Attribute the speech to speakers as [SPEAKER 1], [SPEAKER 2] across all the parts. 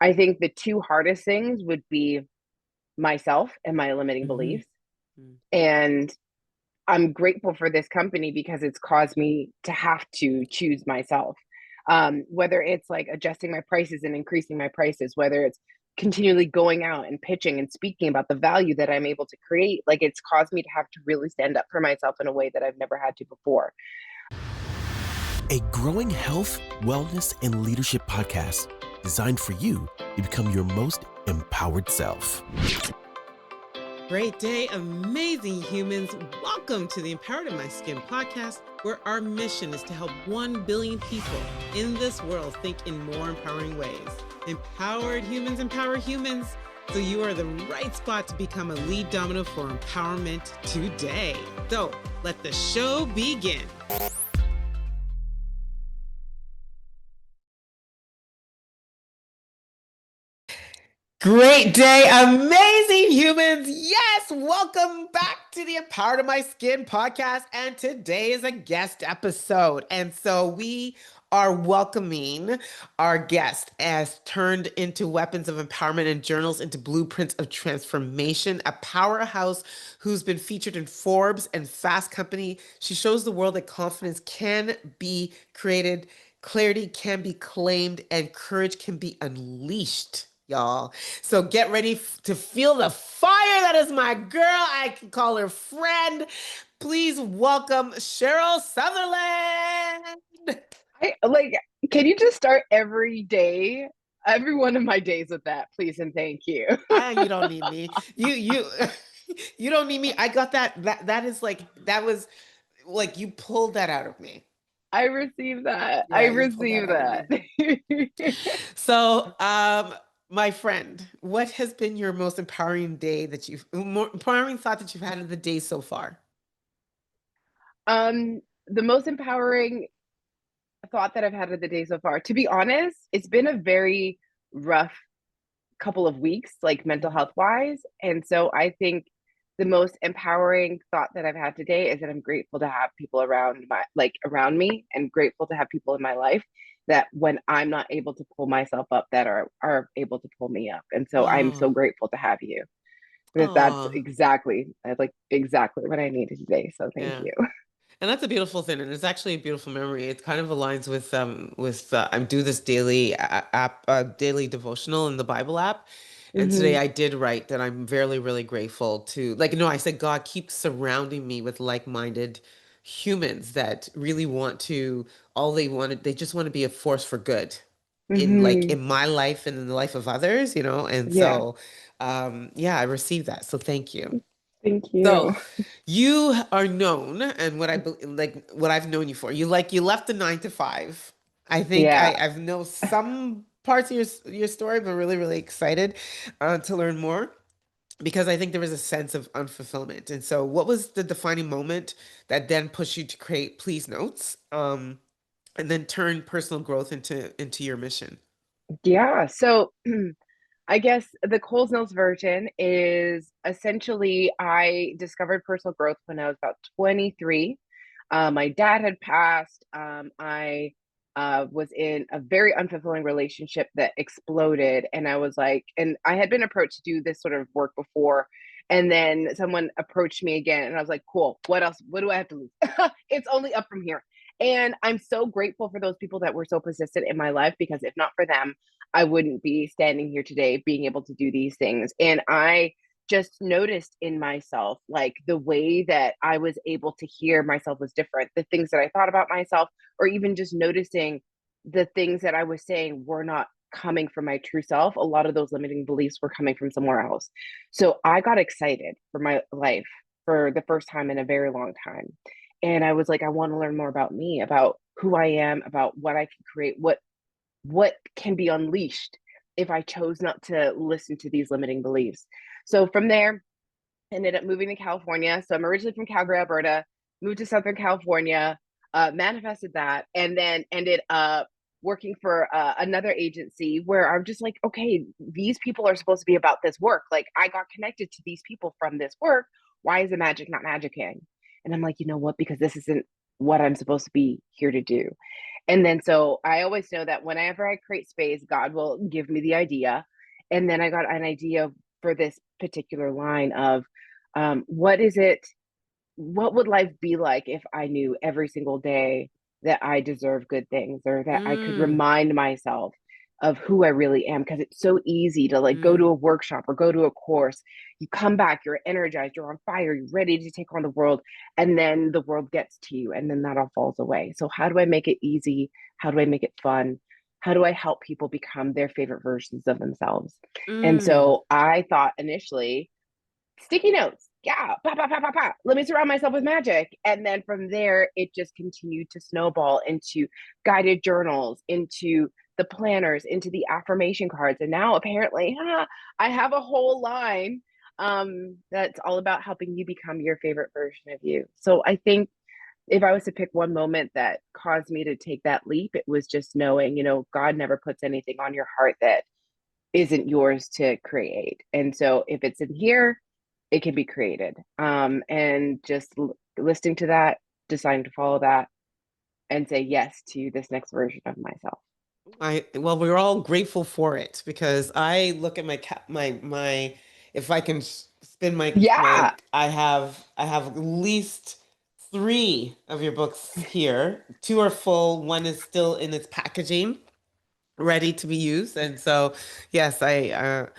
[SPEAKER 1] I think the two hardest things would be myself and my limiting
[SPEAKER 2] Hmm.
[SPEAKER 1] beliefs. And I'm grateful for this company because it's caused me to have to choose myself. Whether it's like adjusting my prices and increasing my prices, whether it's continually going out and pitching and speaking about the value that I'm able to create, like it's caused me to have to really stand up for myself in a way that I've never had to before.
[SPEAKER 3] A growing health, wellness, and leadership podcast designed for you to become your most empowered self.
[SPEAKER 2] Great day, amazing humans. Welcome to the Empowered in My Skin podcast, where our mission is to help 1 billion people in this world think in more empowering ways. Empowered humans empower humans. So you are the right spot to become a lead domino for empowerment today. So let the show begin. Great day, amazing humans. Yes, welcome back to the Empowered in My Skin podcast. And today is a guest episode. And so we are welcoming our guest as turned into weapons of empowerment and journals into blueprints of transformation, a powerhouse who's been featured in Forbes and Fast Company. She shows the world that confidence can be created, clarity can be claimed, and courage can be unleashed, y'all. So get ready to feel the fire that is my girl. I can call her friend. Please welcome Cheryl Sutherland.
[SPEAKER 1] I like, can you just start every one of my days with that, please and thank you.
[SPEAKER 2] You don't need me. You you don't need me. I got that. That is like that was like you pulled that out of me.
[SPEAKER 1] I received that. I
[SPEAKER 2] Yeah, you pulled that
[SPEAKER 1] received
[SPEAKER 2] out of
[SPEAKER 1] that.
[SPEAKER 2] me. So, my friend, what has been your most empowering day that more empowering thought that you've had of the day so far?
[SPEAKER 1] The most empowering thought that I've had of the day so far, to be honest, it's been a very rough couple of weeks, like mental
[SPEAKER 2] Mhm.
[SPEAKER 1] health wise. And so I think the most empowering thought that I've had today is that I'm grateful to have people around me, and grateful to have people in my life that when I'm not able to pull myself up, that are able to pull me up. And so I'm so
[SPEAKER 2] Oh,
[SPEAKER 1] grateful to have you. That's
[SPEAKER 2] oh,
[SPEAKER 1] exactly what I needed today. So thank
[SPEAKER 2] yeah.
[SPEAKER 1] you.
[SPEAKER 2] And that's a beautiful thing, and it's actually a beautiful memory. It kind of aligns with I do this daily app daily devotional in the Bible app, and today
[SPEAKER 1] Hmm.
[SPEAKER 2] I did write that I'm very really grateful to like no, I said God keep surrounding me with like-minded humans that really want to all they wanted they just want to be a force for good in like
[SPEAKER 1] Hmm.
[SPEAKER 2] in my life and in the life of others, and
[SPEAKER 1] Yeah.
[SPEAKER 2] so yeah, I received that, so thank you.
[SPEAKER 1] Thank
[SPEAKER 2] So
[SPEAKER 1] you.
[SPEAKER 2] you are known, and like what I've known you for, you left the 9 to 5. I think
[SPEAKER 1] Yeah.
[SPEAKER 2] I've know some parts of your story, but really really excited to learn more because I think there was a sense of unfulfillment. And so, what was the defining moment that then pushed you to create Please Notes, and then turn personal growth into your mission?
[SPEAKER 1] Yeah. So I guess the Coles Notes version is essentially I discovered personal growth when I was about 23. My dad had passed. I was in a very unfulfilling relationship that exploded. And I was like, and I had been approached to do this sort of work before. And then someone approached me again. And I was like, cool, what else? What do I have to lose? It's only up from here. And I'm so grateful for those people that were so persistent in my life, because if not for them, I wouldn't be standing here today being able to do these things. And I just noticed in myself, like the way that I was able to hear myself was different. The things that I thought about myself, or even just noticing the things that I was saying were not coming from my true self. A lot of those limiting beliefs were coming from somewhere else. So I got excited for my life for the first time in a very long time. And I was like, I want to learn more about me, about who I am, about what I can create, what can be unleashed if I chose not to listen to these limiting beliefs. So from there, ended up moving to California. So I'm originally from Calgary, Alberta, moved to Southern California, manifested that, and then ended up working for another agency where I'm just like, okay, these people are supposed to be about this work. Like I got connected to these people from this work. Why is the magic not magicking? And I'm like, you know what? Because this isn't what I'm supposed to be here to do. And then so I always know that whenever I create space, God will give me the idea. And then I got an idea for this particular line of what is it what would life be like if I knew every single day that I deserve good things, or that I could
[SPEAKER 2] Mm,
[SPEAKER 1] remind myself of who I really am? Because it's so easy to like go to
[SPEAKER 2] mm,
[SPEAKER 1] a workshop or go to a course. You come back, you're energized, you're on fire, you're ready to take on the world. And then the world gets to you, and then that all falls away. So, how do I make it easy? How do I make it fun? How do I help people become their favorite versions of themselves? And
[SPEAKER 2] mm.
[SPEAKER 1] so I thought initially, sticky notes. Yeah, pa, pa, pa, pa, pa. Let me surround myself with magic. And then from there, it just continued to snowball into guided journals, into the planners, into the affirmation cards. And now apparently, I have a whole line that's all about helping you become your favorite version of you. So I think if I was to pick one moment that caused me to take that leap, it was just knowing, God never puts anything on your heart that isn't yours to create. And so if it's in here, it can be created. And just listening to that, deciding to follow that, and say yes to this next version of myself.
[SPEAKER 2] Well, we're all grateful for it because I look at my if I can spin
[SPEAKER 1] Yeah.
[SPEAKER 2] I have at least three of your books here. Two are full, one is still in its packaging, ready to be used. And so, yes, I'm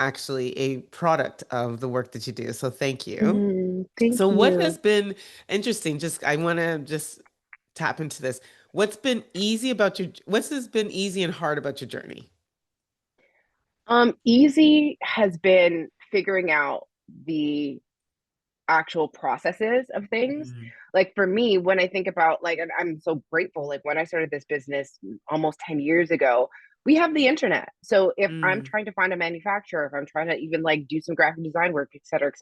[SPEAKER 2] actually a product of the work that you do. So thank you.
[SPEAKER 1] Thank
[SPEAKER 2] So what has
[SPEAKER 1] you.
[SPEAKER 2] been interesting? Just I want to just tap into this. What's has been easy and hard about your journey?
[SPEAKER 1] Easy has been figuring out the actual processes of things.
[SPEAKER 2] Mm,
[SPEAKER 1] Like for me, when I think about like, and I'm so grateful, like when I started this business almost 10 years ago, we have the internet. So if I'm
[SPEAKER 2] mm,
[SPEAKER 1] trying to find a manufacturer, if I'm trying to even like do some graphic design work, et cetera,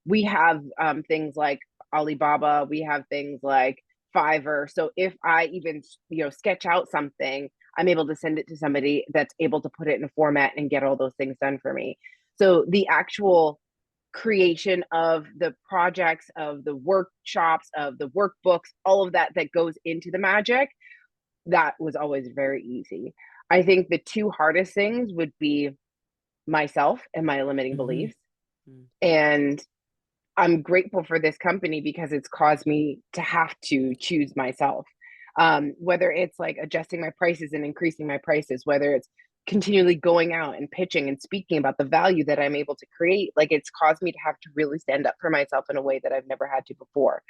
[SPEAKER 1] we have things like Alibaba, we have things like Fiverr. So if I even, sketch out something, I'm able to send it to somebody that's able to put it in a format and get all those things done for me. So the actual creation of the projects, of the workshops, of the workbooks, all of that that goes into the magic, that was always very easy. I think the two hardest things would be myself and my limiting
[SPEAKER 2] mhm,
[SPEAKER 1] beliefs.
[SPEAKER 2] mm,
[SPEAKER 1] And I'm grateful for this company because it's caused me to have to choose myself. Whether it's like adjusting my prices and increasing my prices, whether it's continually going out and pitching and speaking about the value that I'm able to create, like it's caused me to have to really stand up for myself in a way that I've never had to before.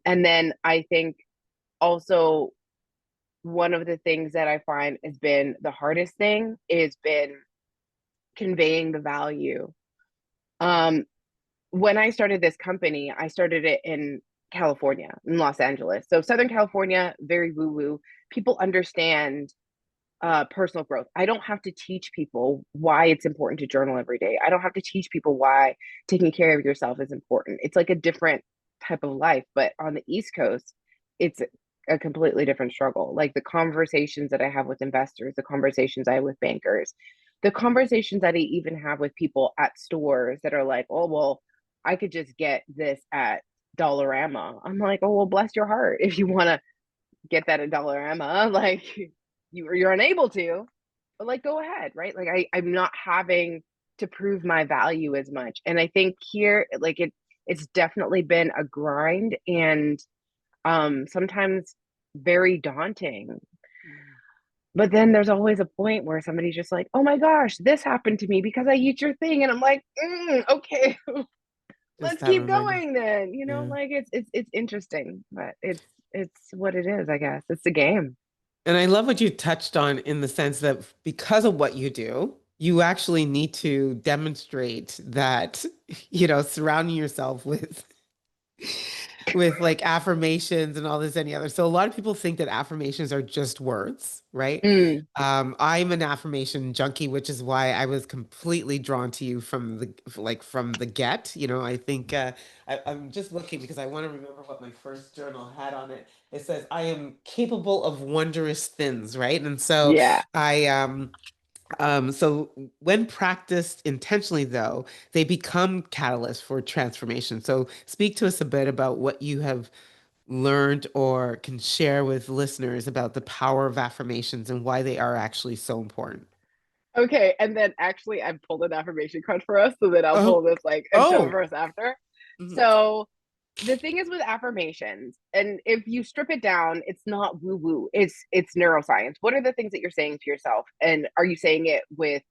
[SPEAKER 1] And then I think also one of the things that I find has been the hardest thing is been conveying the value. Um, when I started this company, I started it in California, in Los Angeles. So Southern California, very woo woo. People understand personal growth. I don't have to teach people why it's important to journal every day. I don't have to teach people why taking care of yourself is important. It's like a different type of life. But on the East Coast, it's a completely different struggle. Like the conversations that I have with investors, the conversations I have with bankers, the conversations that I even have with people at stores that are like, oh, well, I could just get this at Dollarama. I'm like, oh, well, bless your heart if you want to get that at Dollarama. Like, you're unable to, but like go ahead, right? Like I'm not having to prove my value as much. And I think here, like it's definitely been a grind, and sometimes very daunting.
[SPEAKER 2] mm.
[SPEAKER 1] But then there's always a point where somebody's just like, oh my gosh, this happened to me because I eat your thing. And I'm like, okay,
[SPEAKER 2] Just
[SPEAKER 1] let's
[SPEAKER 2] that
[SPEAKER 1] keep
[SPEAKER 2] reminder.
[SPEAKER 1] going then.
[SPEAKER 2] Yeah.
[SPEAKER 1] Like it's interesting, but it's what it is, I guess. It's the game.
[SPEAKER 2] And I love what you touched on in the sense that because of what you do, you actually need to demonstrate that, surrounding yourself with like affirmations and all this any other. So a lot of people think that affirmations are just words, right?
[SPEAKER 1] Mm,
[SPEAKER 2] I'm an affirmation junkie, which is why I was completely drawn to you from the get. I think I'm just looking because I want to remember what my first journal had on it. It says, I am capable of wondrous things, right? And so
[SPEAKER 1] yeah.
[SPEAKER 2] I so when practiced intentionally, though, they become catalysts for transformation. So speak to us a bit about what you have learned or can share with listeners about the power of affirmations and why they are actually so important?
[SPEAKER 1] Okay, and then actually I pulled an affirmation card for us, so then I'll pull
[SPEAKER 2] Oh,
[SPEAKER 1] this like and show it
[SPEAKER 2] oh.
[SPEAKER 1] for us after.
[SPEAKER 2] Mhm.
[SPEAKER 1] So the thing is with affirmations, and if you strip it down, it's not woo woo. It's neuroscience. What are the things that you're saying to yourself, and are you saying it with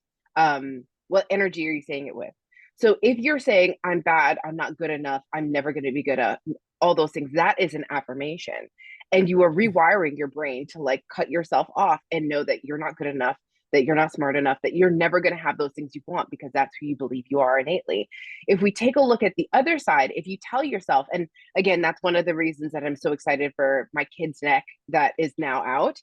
[SPEAKER 1] what energy are you saying it with? So if you're saying I'm bad, I'm not good enough, I'm never going to be good at all those things, that is an affirmation, and you are rewiring your brain to like cut yourself off and know that you're not good enough, that you're not smart enough, that you're never going to have those things you want because that's who you believe you are innately. If we take a look at the other side, if you tell yourself, and again, that's one of the reasons that I'm so excited for my kid's neck that is now out,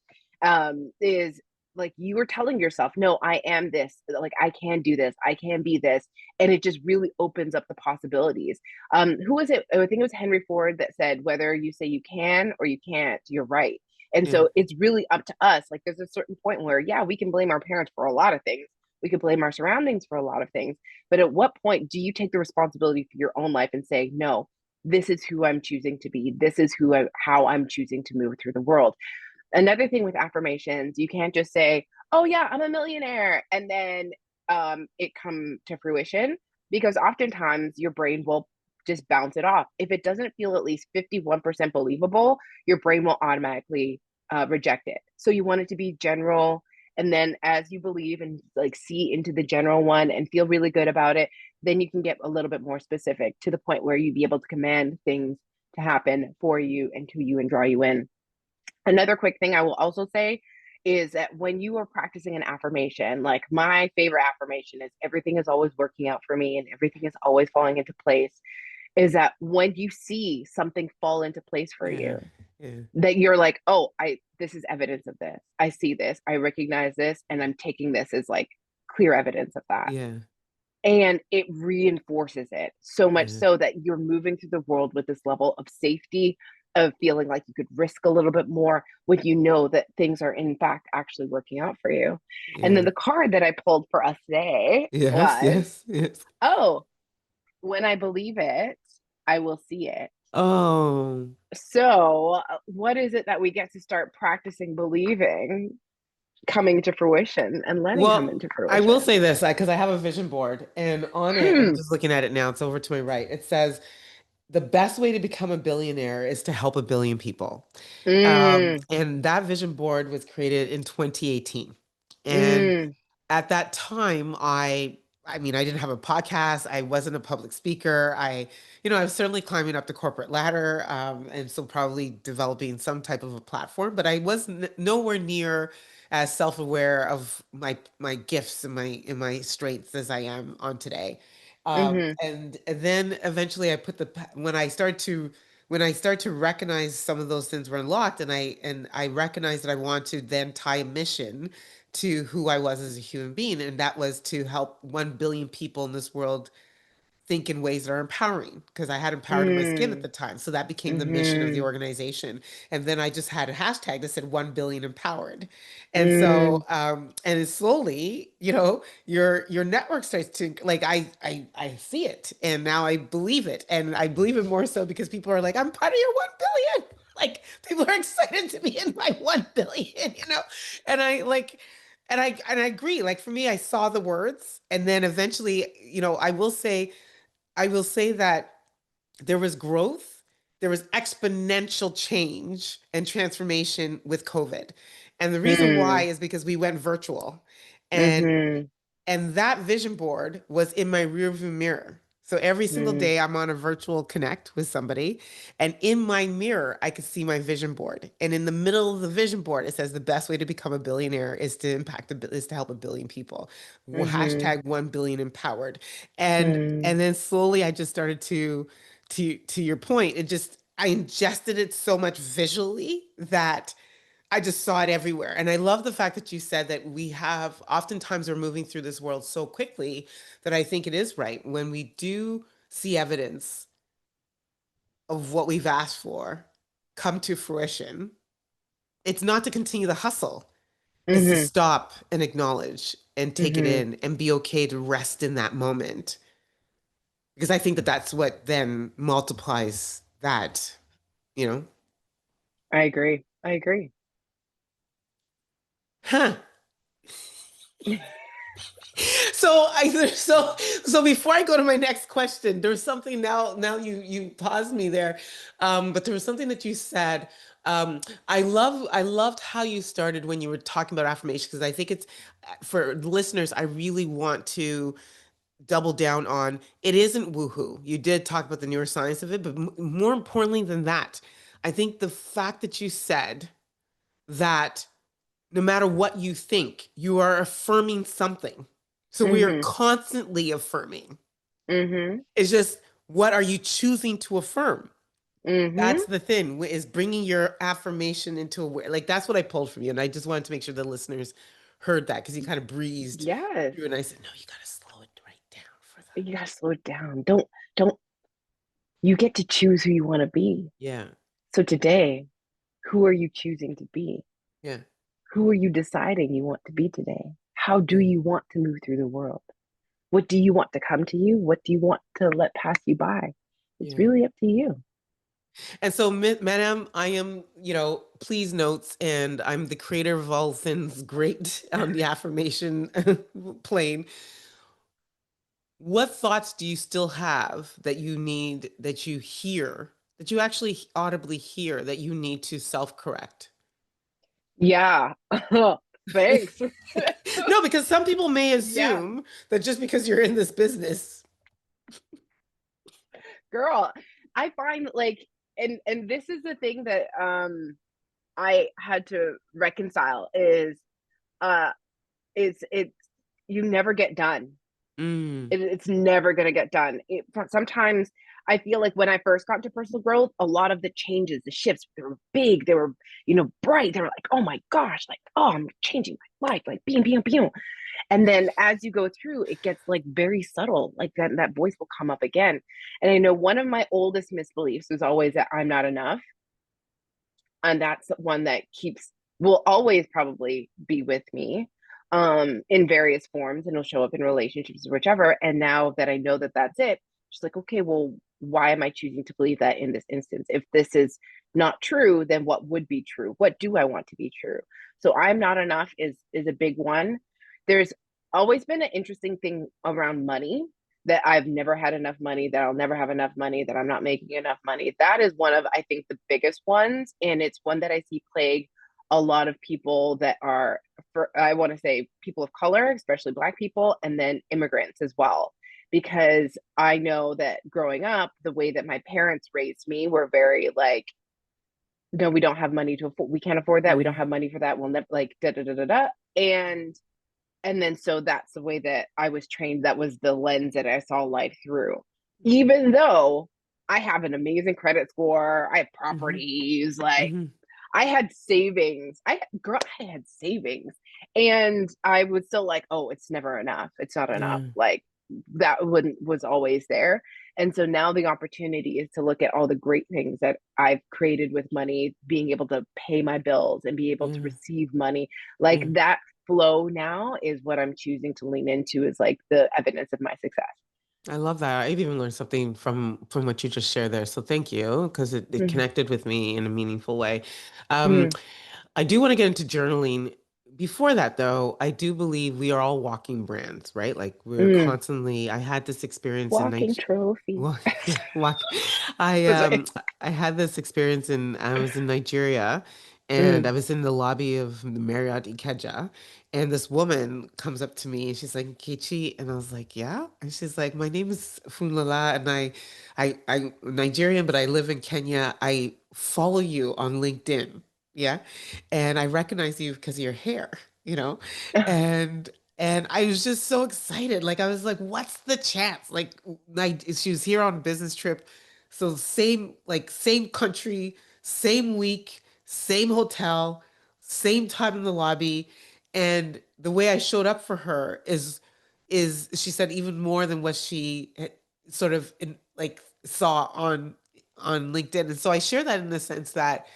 [SPEAKER 1] is like you were telling yourself, no, I am this, like I can do this, I can be this. And it just really opens up the possibilities. Who was it? I think it was Henry Ford that said, whether you say you can or you can't, you're right. And
[SPEAKER 2] Yeah,
[SPEAKER 1] so it's really up to us. Like there's a certain point where, yeah, we can blame our parents for a lot of things. We could blame our surroundings for a lot of things. But at what point do you take the responsibility for your own life and say, no, this is who I'm choosing to be. This is how I'm choosing to move through the world. Another thing with affirmations, you can't just say, oh yeah, I'm a millionaire, and then it come to fruition, because oftentimes your brain will just bounce it off. If it doesn't feel at least 51% believable, your brain will automatically reject it. So you want it to be general, and then as you believe and like see into the general one and feel really good about it, then you can get a little bit more specific to the point where you'd be able to command things to happen for you and to you and draw you in. Another quick thing I will also say is that when you are practicing an affirmation, like my favorite affirmation is everything is always working out for me and everything is always falling into place, is that when you see something fall into place for
[SPEAKER 2] yeah,
[SPEAKER 1] you,
[SPEAKER 2] yeah,
[SPEAKER 1] that you're like, oh, I this is evidence of this. I see this, I recognize this, and I'm taking this as like clear evidence of that.
[SPEAKER 2] yeah,
[SPEAKER 1] And it reinforces it so much
[SPEAKER 2] yeah,
[SPEAKER 1] so that you're moving through the world with this level of safety, of feeling like you could risk a little bit more when you know that things are in fact actually working out for you. And then
[SPEAKER 2] yeah.
[SPEAKER 1] the card that I pulled for us today
[SPEAKER 2] Yes,
[SPEAKER 1] was,
[SPEAKER 2] yes, yes.
[SPEAKER 1] oh, when I believe it, I will see it.
[SPEAKER 2] Oh,
[SPEAKER 1] So what is it that we get to start practicing believing coming to fruition and letting come
[SPEAKER 2] well,
[SPEAKER 1] into
[SPEAKER 2] I will
[SPEAKER 1] fruition?
[SPEAKER 2] say this because I have a vision board, and on it, I'm just looking at it now. It's over to my right. It says, the best way to become a billionaire is to help a billion people.
[SPEAKER 1] Mm,
[SPEAKER 2] And that vision board was created in 2018. And
[SPEAKER 1] mm,
[SPEAKER 2] at that time, I mean, I didn't have a podcast. I wasn't a public speaker. I was certainly climbing up the corporate ladder, and so probably developing some type of a platform, but I was nowhere near as self-aware of my gifts and my strengths as I am on today.
[SPEAKER 1] mm-hmm,
[SPEAKER 2] And then eventually I put when I start to recognize some of those things were unlocked, and I recognize that I want to then tie a mission to who I was as a human being, and that was to help 1 billion people in this world think in ways that are empowering, because I had empowered in my skin at
[SPEAKER 1] mm,
[SPEAKER 2] the time. So that became the mission of the
[SPEAKER 1] mm-hmm,
[SPEAKER 2] organization. And then I just had a hashtag that said 1 billion empowered. And so
[SPEAKER 1] mm,
[SPEAKER 2] and it's slowly, your network starts to, like, I see it, and now I believe it. And I believe it more so because people are like, I'm part of your 1 billion. Like, people are excited to be in my 1 billion, And I agree. Like, for me, I saw the words, and then eventually, I will say that there was growth, there was exponential change and transformation with COVID. And the reason why
[SPEAKER 1] mm,
[SPEAKER 2] is because we went virtual. And
[SPEAKER 1] mm-hmm,
[SPEAKER 2] and that vision board was in my rearview mirror. So every single
[SPEAKER 1] mm,
[SPEAKER 2] day I'm on a virtual connect with somebody, and in my mirror I could see my vision board. And in the middle of the vision board it says the best way to become a billionaire is to help a billion people.
[SPEAKER 1] mm-hmm,
[SPEAKER 2] Hashtag 1 billion empowered. And
[SPEAKER 1] mm,
[SPEAKER 2] and then slowly I just started to your point, I ingested it so much visually that I just saw it everywhere. And I love the fact that you said that oftentimes we're moving through this world so quickly that I think it is right. When we do see evidence of what we've asked for come to fruition, it's not to continue the hustle, it's to
[SPEAKER 1] mm-hmm,
[SPEAKER 2] stop and acknowledge and take it
[SPEAKER 1] mm-hmm.
[SPEAKER 2] in and be okay to rest in that moment. Because I think that that's what then multiplies that, you know?
[SPEAKER 1] I agree. I agree.
[SPEAKER 2] Huh. So before I go to my next question, there's something now you paused me there. But there was something that you said. I loved how you started when you were talking about affirmation, because I think it's for listeners, I really want to double down on it isn't woohoo. You did talk about the neuroscience of it, but more importantly than that, I think the fact that you said that no matter what you think, you are affirming something. So we are
[SPEAKER 1] Mm-hmm.
[SPEAKER 2] constantly affirming.
[SPEAKER 1] Mm-hmm.
[SPEAKER 2] It's just, what are you choosing to affirm?
[SPEAKER 1] Mm-hmm.
[SPEAKER 2] That's the thing, is bringing your affirmation into aware. Like that's what I pulled from you. And I just wanted to make sure the listeners heard that, because you kind of breezed
[SPEAKER 1] Yes.
[SPEAKER 2] through. And I said, no, you got to slow it right down for the,
[SPEAKER 1] You gotta slow it down. Don't you get to choose who you want to be.
[SPEAKER 2] yeah,
[SPEAKER 1] So today, who are you choosing to be?
[SPEAKER 2] yeah,
[SPEAKER 1] Who are you deciding you want to be today? How do
[SPEAKER 2] yeah,
[SPEAKER 1] you want to move through the world? What do you want to come to you? What do you want to let pass you by? It's
[SPEAKER 2] yeah.
[SPEAKER 1] really up to you.
[SPEAKER 2] And so, Madam, I am, please notes, and I'm the creator of all things great on the affirmation plane. What thoughts do you still have that you need, that you hear, that you actually audibly hear, that you need to self-correct?
[SPEAKER 1] Yeah. Thanks.
[SPEAKER 2] No, because some people may
[SPEAKER 1] Yeah,
[SPEAKER 2] assume that just because you're in this business.
[SPEAKER 1] girl. I find like and this is the thing that I had to reconcile uh it's you never get done.
[SPEAKER 2] Mm,
[SPEAKER 1] It's never going to get done. Sometimes I feel like when I first got to personal growth, a lot of the changes, the shifts, they were big, they were, bright. They were like, oh my gosh, like, oh, I'm changing my life, like, beam, beam, beam. And then as you go through, it gets like very subtle, like that voice will come up again. And I know one of my oldest misbeliefs was always that I'm not enough, and that's one that will always probably be with me in various forms, and it'll show up in relationships or whichever. And now that I know that that's it, she's like, okay, well, why am I choosing to believe that in this instance? If this is not true, then what would be true? What do I want to be true? So I'm not enough is a big one. There's always been an interesting thing around money, that I've never had enough money, that I'll never have enough money, that I'm not making enough money. That is one of, I think, the biggest ones. And it's one that I see plague a lot of people that are, I want to say, people of color, especially Black people, and then immigrants as well. Because I know that growing up, the way that my parents raised me were very like, no, we don't have money to afford, we can't afford that. We don't
[SPEAKER 2] mm,
[SPEAKER 1] have money for that. We'll never, like, da da da da da. And then so that's the way that I was trained. That was the lens that I saw life through. Even though I have an amazing credit score, I have
[SPEAKER 2] mhm,
[SPEAKER 1] properties, like
[SPEAKER 2] mhm,
[SPEAKER 1] I had savings. I had savings. And I was still like, oh, it's never enough. It's not enough.
[SPEAKER 2] yeah,
[SPEAKER 1] Like that wouldn't was always there. And so now the opportunity is to look at all the great things that I've created with money, being able to pay my bills and be able to
[SPEAKER 2] yeah,
[SPEAKER 1] receive money. Like
[SPEAKER 2] yeah.
[SPEAKER 1] that flow now is what I'm choosing to lean into, is like the evidence of my success.
[SPEAKER 2] I love that. I've even learned something from what you just shared there. So thank you, because it
[SPEAKER 1] Mm-hmm.
[SPEAKER 2] connected with me in a meaningful way. Um,
[SPEAKER 1] Mm-hmm.
[SPEAKER 2] I do want to get into journaling. Before that, though, I do believe we are all walking brands, right? Like we're
[SPEAKER 1] Mm.
[SPEAKER 2] constantly. I had this experience in
[SPEAKER 1] Walking
[SPEAKER 2] Nigeria.
[SPEAKER 1] trophy.
[SPEAKER 2] Well, yeah, walk. I
[SPEAKER 1] That's
[SPEAKER 2] um
[SPEAKER 1] right.
[SPEAKER 2] I had this experience I was in Nigeria, and
[SPEAKER 1] Mm.
[SPEAKER 2] I was in the lobby of the Marriott Ikeja, and this woman comes up to me and she's like, Kichi, and I was like, yeah, and she's like, my name is Funlala, and I'm Nigerian, but I live in Kenya. I follow you on LinkedIn, yeah, and I recognize you because of your hair, you know, and and I was just so excited. Like I was like, what's the chance? Like she was here on a business trip. So same country, same week, same hotel, same time in the lobby. And the way I showed up for her is she said even more than what she sort of like saw on LinkedIn. And so I share that in the sense that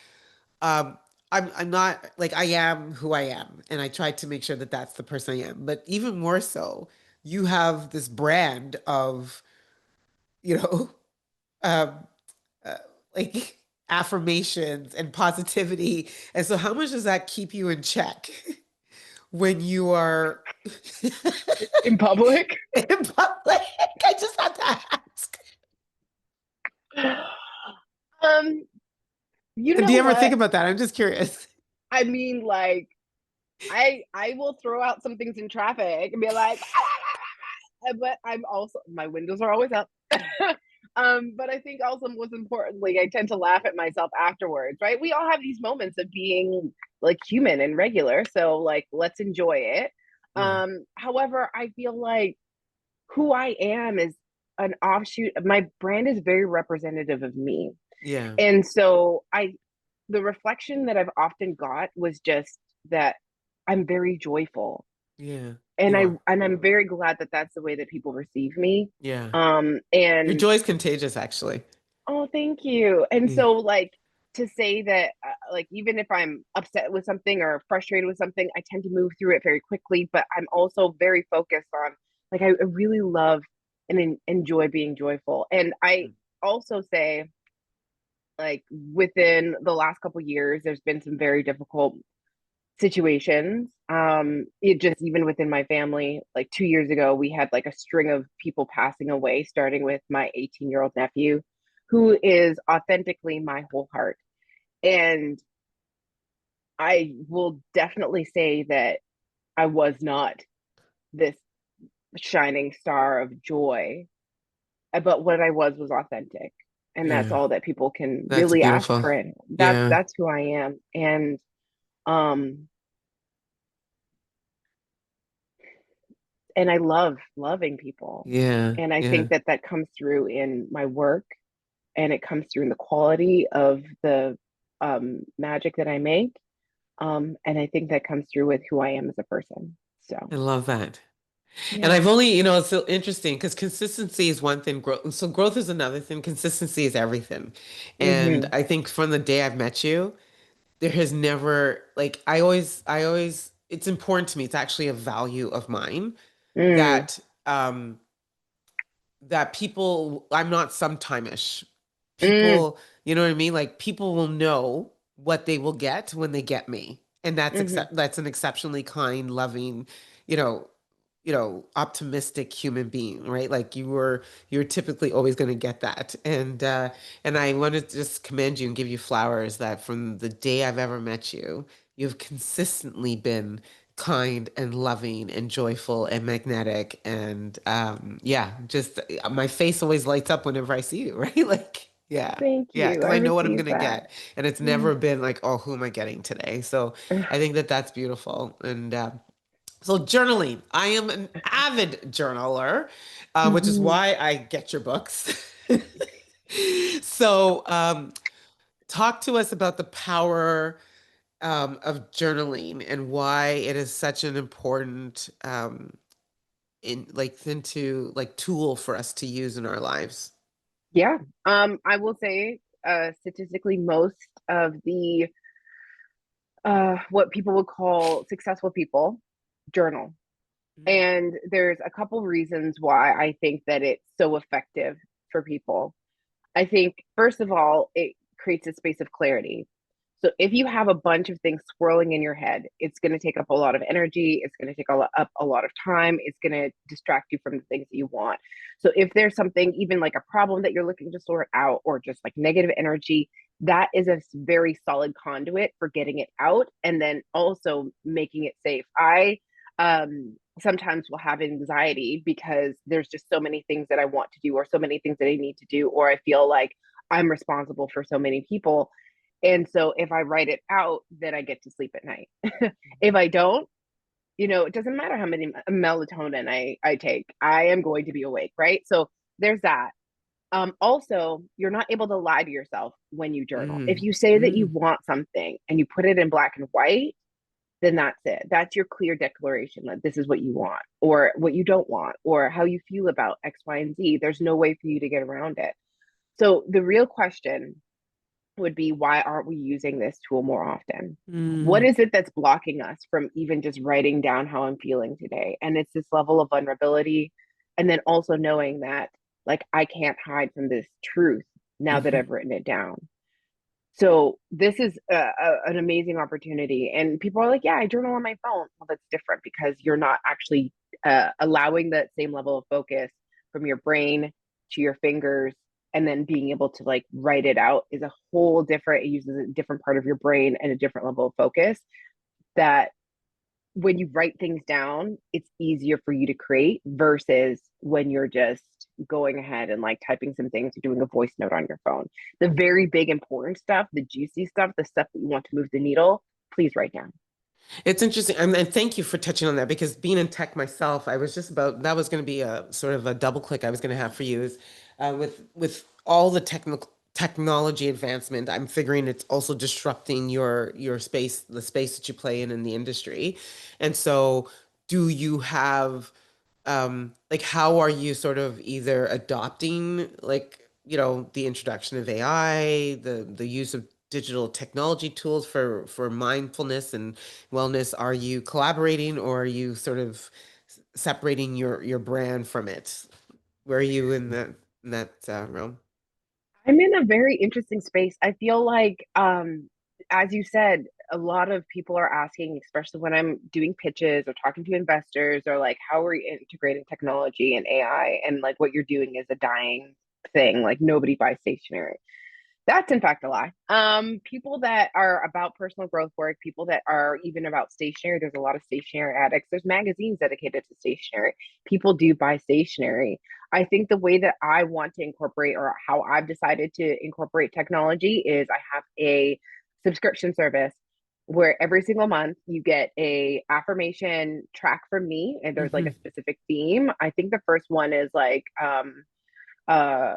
[SPEAKER 2] um I'm not like I am who I am, and I try to make sure that that's the person I am. But even more so, you have this brand of, you know, um, uh, like affirmations and positivity. And so how much does that keep you in check when you are
[SPEAKER 1] In public.
[SPEAKER 2] in public? I just have to ask.
[SPEAKER 1] Um, you
[SPEAKER 2] And do
[SPEAKER 1] know
[SPEAKER 2] you ever think
[SPEAKER 1] what?
[SPEAKER 2] about that? I'm just curious.
[SPEAKER 1] I mean, like, I will throw out some things in traffic and be like, but I'm also, my windows are always up. But I think also most importantly, I tend to laugh at myself afterwards, right? We all have these moments of being like human and regular. So like let's enjoy it.
[SPEAKER 2] Yeah.
[SPEAKER 1] However, I feel like who I am is an offshoot. My brand is very representative of me.
[SPEAKER 2] Yeah.
[SPEAKER 1] And so the reflection that I've often got was just that I'm very joyful,
[SPEAKER 2] Yeah.
[SPEAKER 1] and
[SPEAKER 2] You are.
[SPEAKER 1] I'm very glad that that's the way that people receive me.
[SPEAKER 2] Yeah. Your
[SPEAKER 1] And
[SPEAKER 2] joy is contagious, actually.
[SPEAKER 1] oh, thank you. And
[SPEAKER 2] Yeah.
[SPEAKER 1] so like to say that like even if I'm upset with something or frustrated with something, I tend to move through it very quickly, but I'm also very focused on like I really love and enjoy being joyful. And I also say like within the last couple years there's been some very difficult situations. It just even within my family, like 2 years ago, we had like a string of people passing away, starting with my 18-year-old nephew, who is authentically my whole heart. And I will definitely say that I was not this shining star of joy, but what I was authentic. And that's
[SPEAKER 2] Yeah.
[SPEAKER 1] all that people can
[SPEAKER 2] That's
[SPEAKER 1] really ask
[SPEAKER 2] beautiful.
[SPEAKER 1] for. And
[SPEAKER 2] Yeah.
[SPEAKER 1] that's who I am. Um and I love loving people.
[SPEAKER 2] Yeah.
[SPEAKER 1] And I
[SPEAKER 2] Yeah.
[SPEAKER 1] think that that comes through in my work, and it comes through in the quality of the magic that I make. And I think that comes through with who I am as a person.
[SPEAKER 2] I
[SPEAKER 1] So,
[SPEAKER 2] love that. And
[SPEAKER 1] yeah.
[SPEAKER 2] I've only, it's so interesting because consistency is one thing, growth. So growth is another thing. Consistency is everything. And
[SPEAKER 1] Mm-hmm.
[SPEAKER 2] I think from the day I've met you, there has never, like, it's important to me. It's actually a value of mine
[SPEAKER 1] Mm,
[SPEAKER 2] that, that people, I'm not sometime-ish.
[SPEAKER 1] mm,
[SPEAKER 2] People, you know what I mean? Like people will know what they will get when they get me. And
[SPEAKER 1] mm-hmm.
[SPEAKER 2] that's an exceptionally kind, loving, you know, optimistic human being, right? Like you're typically always going to get that. And I want to just commend you and give you flowers that from the day I've ever met you, you've consistently been kind and loving and joyful and magnetic and yeah, just my face always lights up whenever I see you, right? Like yeah.
[SPEAKER 1] Thank
[SPEAKER 2] Yeah,
[SPEAKER 1] you.
[SPEAKER 2] because
[SPEAKER 1] I
[SPEAKER 2] I know what I'm
[SPEAKER 1] received
[SPEAKER 2] gonna
[SPEAKER 1] that.
[SPEAKER 2] get, and it's
[SPEAKER 1] Mm.
[SPEAKER 2] never been like, oh, who am I getting today? So I think that that's beautiful, and so journaling. I am an avid journaler, which is
[SPEAKER 1] Mhm.
[SPEAKER 2] why I get your books. So talk to us about the power of journaling and why it is such an important into like tool for us to use in our lives.
[SPEAKER 1] Yeah. I will say, statistically, most of the what people would call successful people journal.
[SPEAKER 2] Mm,
[SPEAKER 1] And there's a couple reasons why I think that it's so effective for people. I think, first of all, it creates a space of clarity. So if you have a bunch of things swirling in your head, it's going to take up a lot of energy. It's going to take up a lot of time. It's going to distract you from the things that you want. So if there's something, even like a problem that you're looking to sort out, or just like negative energy, that is a very solid conduit for getting it out and then also making it safe. I sometimes will have anxiety because there's just so many things that I want to do, or so many things that I need to do, or I feel like I'm responsible for so many people. And so if I write it out, then I get to sleep at night. If I don't, it doesn't matter how many melatonin I take, I am going to be awake, right? So there's that. Also, you're not able to lie to yourself when you journal. If
[SPEAKER 2] mm,
[SPEAKER 1] you say that you
[SPEAKER 2] mm,
[SPEAKER 1] want something and you put it in black and white, then that's it. That's your clear declaration that this is what you want, or what you don't want, or how you feel about X, Y, and Z. There's no way for you to get around it. So the real question would be, why aren't we using this tool more often? What
[SPEAKER 2] mm,
[SPEAKER 1] is it that's blocking us from even just writing down how I'm feeling today? And it's this level of vulnerability. And then also knowing that, like, I can't hide from this truth now that
[SPEAKER 2] mhm.
[SPEAKER 1] I've written it down. So this is an amazing opportunity. And people are like, yeah, I journal on my phone. Well, that's different because you're not actually allowing that same level of focus from your brain to your fingers. And then being able to like write it out is a whole different, it uses a different part of your brain and a different level of focus that when you write things down, it's easier for you to create versus when you're just going ahead and like typing some things or doing a voice note on your phone. The very big important stuff, the juicy stuff, the stuff that you want to move the needle, please write down.
[SPEAKER 2] It's interesting, and thank you for touching on that because being in tech myself, I was just about that was going to be a sort of a double click I was going to have for you is with all the technology advancement, I'm figuring it's also disrupting your space, the space that you play in the industry, and so do you have like how are you sort of either adopting like the introduction of AI, the use of digital technology tools for mindfulness and wellness? Are you collaborating or are you sort of separating your brand from it? Where are you in that realm?
[SPEAKER 1] I'm in a very interesting space. I feel like, as you said, a lot of people are asking, especially when I'm doing pitches or talking to investors, or like, how are we integrating technology and AI? And like, what you're doing is a dying thing. Like, nobody buys stationery. That's in fact a lie. People that are about personal growth work, people that are even about stationery, there's a lot of stationery addicts. There's magazines dedicated to stationery. People do buy stationery. I think the way that I want to incorporate or how I've decided to incorporate technology is I have a subscription service where every single month you get a affirmation track from me and there's like a
[SPEAKER 2] Hmm.
[SPEAKER 1] specific theme. I think the first one is like uh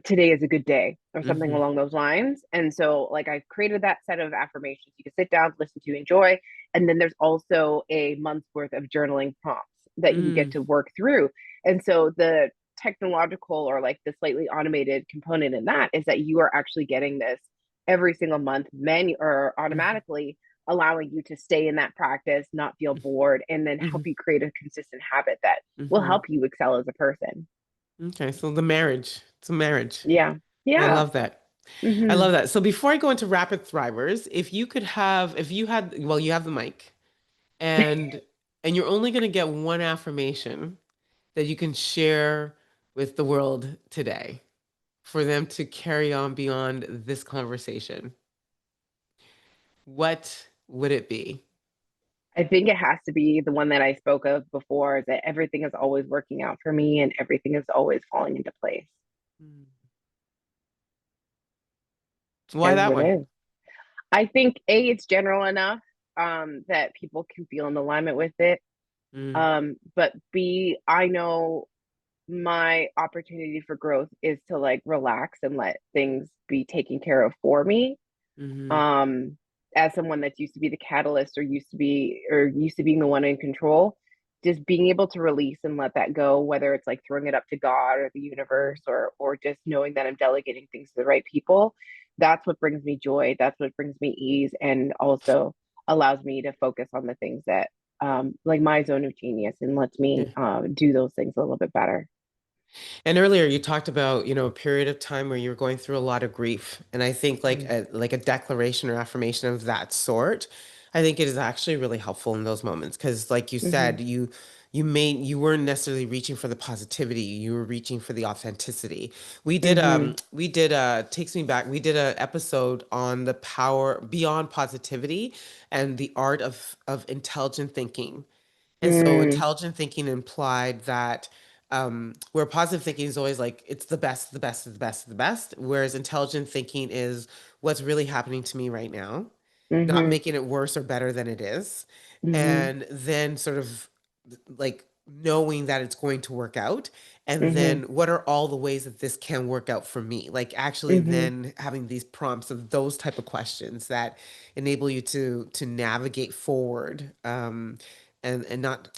[SPEAKER 1] today is a good day or something
[SPEAKER 2] Hmm.
[SPEAKER 1] along those lines. And so like I've created that set of affirmations you can sit down, listen to, enjoy. And then there's also a month's worth of journaling prompts that you get
[SPEAKER 2] Mm.
[SPEAKER 1] to work through. And so the technological or like the slightly automated component in that is that you are actually getting this every single month menu or
[SPEAKER 2] Hmm.
[SPEAKER 1] automatically allowing you to stay in that practice, not feel bored, and then help
[SPEAKER 2] Hmm.
[SPEAKER 1] you create a consistent habit that will
[SPEAKER 2] Hmm.
[SPEAKER 1] help you excel as a person.
[SPEAKER 2] Okay, so the marriage, it's a marriage.
[SPEAKER 1] Yeah.
[SPEAKER 2] I
[SPEAKER 1] Yeah.
[SPEAKER 2] love that. I
[SPEAKER 1] Hmm.
[SPEAKER 2] love that. So before I go into rapid thrivers, if you had, well, you have the mic and you're only going to get one affirmation that you can share with the world today for them to carry on beyond this conversation. What would it be?
[SPEAKER 1] I think it has to be the one that I spoke of before, is that everything is always working out for me and everything is always falling into place
[SPEAKER 2] Hmm. Why
[SPEAKER 1] because
[SPEAKER 2] that
[SPEAKER 1] it
[SPEAKER 2] one?
[SPEAKER 1] is. I think it's general enough that people can feel in alignment with it.
[SPEAKER 2] Mm,
[SPEAKER 1] But B, I know my opportunity for growth is to like relax and let things be taken care of for me.
[SPEAKER 2] hmm.
[SPEAKER 1] um as someone that's used to be the catalyst or used to being the one in control, just being able to release and let that go, whether it's like throwing it up to God or the universe or just knowing that I'm delegating things to the right people, that's what brings me joy, that's what brings me ease, and also allows me to focus on the things that like my zone of genius and lets me
[SPEAKER 2] Yeah.
[SPEAKER 1] do those things a little bit better.
[SPEAKER 2] And earlier you talked about, a period of time where you were going through a lot of grief. And I think
[SPEAKER 1] Mhm.
[SPEAKER 2] like a declaration or affirmation of that sort, I think it is actually really helpful in those moments. Because like you
[SPEAKER 1] Mhm.
[SPEAKER 2] said, you weren't necessarily reaching for the positivity, you were reaching for the authenticity.
[SPEAKER 1] Mhm.
[SPEAKER 2] We did takes me back, we did a episode on the power beyond positivity and the art of intelligent thinking. And so
[SPEAKER 1] Mm.
[SPEAKER 2] intelligent thinking implied that where positive thinking is always like it's the best, the best, the best, the best, whereas intelligent thinking is what's really happening to me right now, not
[SPEAKER 1] Mhm.
[SPEAKER 2] making it worse or better than it is,
[SPEAKER 1] Mhm.
[SPEAKER 2] and then sort of like knowing that it's going to work out, and then
[SPEAKER 1] Mhm.
[SPEAKER 2] what are all the ways that this can work out for me, like actually
[SPEAKER 1] Mhm.
[SPEAKER 2] then having these prompts of those type of questions that enable you to navigate forward, and not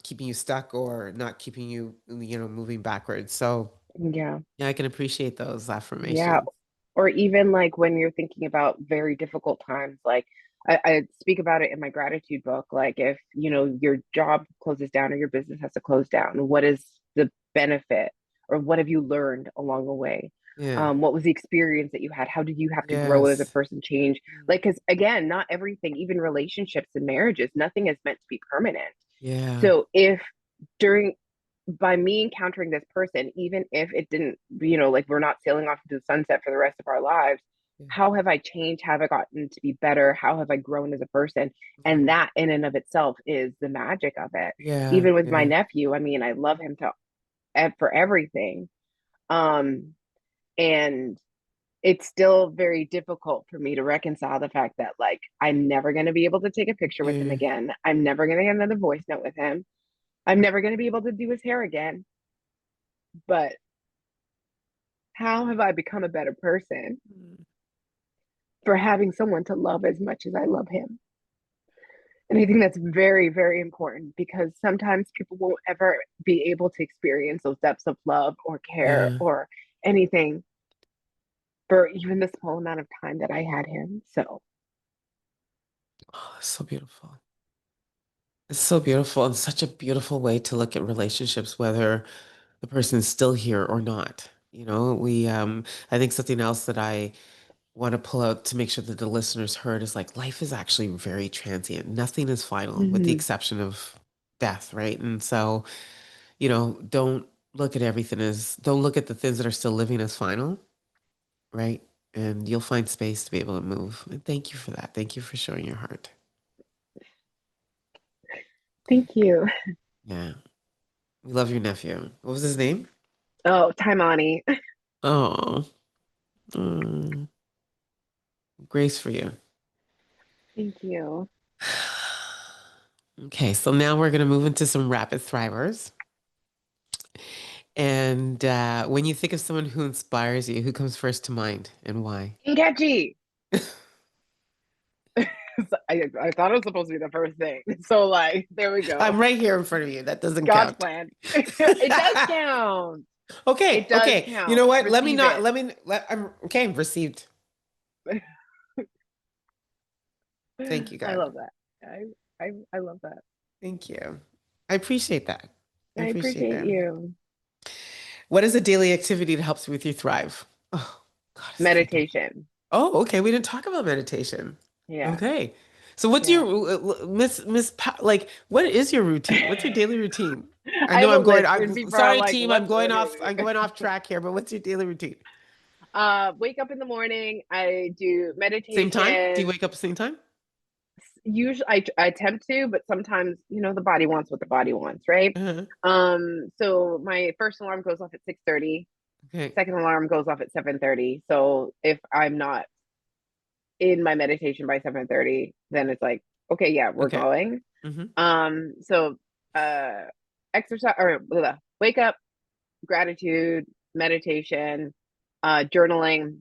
[SPEAKER 2] keeping you stuck or not keeping you moving backwards. So
[SPEAKER 1] Yeah.
[SPEAKER 2] yeah, I can appreciate those
[SPEAKER 1] Yeah.
[SPEAKER 2] affirmations.
[SPEAKER 1] Or even like when you're thinking about very difficult times, like I speak about it in my gratitude book. Like if, your job closes down or your business has to close down, what is the benefit or what have you learned along the way?
[SPEAKER 2] Yeah.
[SPEAKER 1] What was the experience that you had? How did you have to grow as a
[SPEAKER 2] Yes.
[SPEAKER 1] person, change?
[SPEAKER 2] Mm.
[SPEAKER 1] Like, because again, not everything, even relationships and marriages, nothing is meant to be permanent.
[SPEAKER 2] Yeah.
[SPEAKER 1] So if during by me encountering this person, even if it didn't, like we're not sailing off into the sunset for the rest of our lives,
[SPEAKER 2] Yeah.
[SPEAKER 1] how have I changed? How have I gotten to be better? How have I grown as a person? And
[SPEAKER 2] Mhm.
[SPEAKER 1] that in and of itself is the magic of it.
[SPEAKER 2] Yeah.
[SPEAKER 1] Even with my
[SPEAKER 2] Yeah.
[SPEAKER 1] nephew, I mean, I love him to for everything. Um, and it's still very difficult for me to reconcile the fact that like I'm never going to be able to take a picture with him
[SPEAKER 2] Yeah.
[SPEAKER 1] again. I'm never going to get another voice note with him. I'm never going to be able to do his hair again. But how have I become a better person
[SPEAKER 2] Mm.
[SPEAKER 1] for having someone to love as much as I love him? And I think that's very, very important because sometimes people won't ever be able to experience those depths of love or care
[SPEAKER 2] Yeah.
[SPEAKER 1] or anything for even the small amount of time that I had him. So,
[SPEAKER 2] Oh, that's so beautiful. It's so beautiful and such a beautiful way to look at relationships, whether the person is still here or not. I think something else that I want to pull out to make sure that the listeners heard is like life is actually very transient. Nothing is final with the
[SPEAKER 1] mm-hmm.
[SPEAKER 2] exception of death, right? And so, don't look at don't look at the things that are still living as final, right? And you'll find space to be able to move. And thank you for that. Thank you for showing your heart.
[SPEAKER 1] Thank you.
[SPEAKER 2] Yeah. We love your nephew. What was his name?
[SPEAKER 1] Oh, Taimani.
[SPEAKER 2] Oh, mm, grace for you.
[SPEAKER 1] Thank you.
[SPEAKER 2] Okay, so now we're going to move into some rapid thrivers. And when you think of someone who inspires you, who comes first to mind and why?
[SPEAKER 1] Catchy. I thought it was supposed to be the first thing. So, like, there we go.
[SPEAKER 2] I'm right here in front of you. That doesn't
[SPEAKER 1] God's
[SPEAKER 2] count.
[SPEAKER 1] plan. It does count.
[SPEAKER 2] Okay,
[SPEAKER 1] It does
[SPEAKER 2] okay. You
[SPEAKER 1] count.
[SPEAKER 2] know what? Let me
[SPEAKER 1] Receive
[SPEAKER 2] not,
[SPEAKER 1] it.
[SPEAKER 2] let me, let, I'm okay. Received. Thank you,
[SPEAKER 1] I
[SPEAKER 2] God.
[SPEAKER 1] love that. I love that.
[SPEAKER 2] Thank you. I appreciate that. I
[SPEAKER 1] I
[SPEAKER 2] appreciate
[SPEAKER 1] appreciate
[SPEAKER 2] that.
[SPEAKER 1] you.
[SPEAKER 2] What is a daily activity that helps you with your thrive? Oh, God, this is like
[SPEAKER 1] Meditation.
[SPEAKER 2] oh, okay. We didn't talk about meditation.
[SPEAKER 1] Yeah.
[SPEAKER 2] Okay. So what's
[SPEAKER 1] Yeah.
[SPEAKER 2] your like what is your routine? What's your daily routine? I
[SPEAKER 1] I
[SPEAKER 2] know
[SPEAKER 1] have a
[SPEAKER 2] I'm going
[SPEAKER 1] list and
[SPEAKER 2] I'm
[SPEAKER 1] people are
[SPEAKER 2] sorry
[SPEAKER 1] like,
[SPEAKER 2] team,
[SPEAKER 1] what's
[SPEAKER 2] I'm going off track here, but what's your daily routine?
[SPEAKER 1] wake up in the morning, I do
[SPEAKER 2] Same time? Do you
[SPEAKER 1] meditation.
[SPEAKER 2] wake up at the same time?
[SPEAKER 1] Usually I attempt to, but sometimes, the body wants what the body wants, right?
[SPEAKER 2] Uh-huh.
[SPEAKER 1] So my first alarm goes off at 6:30.
[SPEAKER 2] Okay.
[SPEAKER 1] Second alarm goes off at 7:30. So if I'm not in my meditation by 7:30, then it's like, okay, yeah, we're
[SPEAKER 2] Okay.
[SPEAKER 1] going.
[SPEAKER 2] Mm-hmm.
[SPEAKER 1] So uh exercise or wake up, gratitude, meditation, journaling.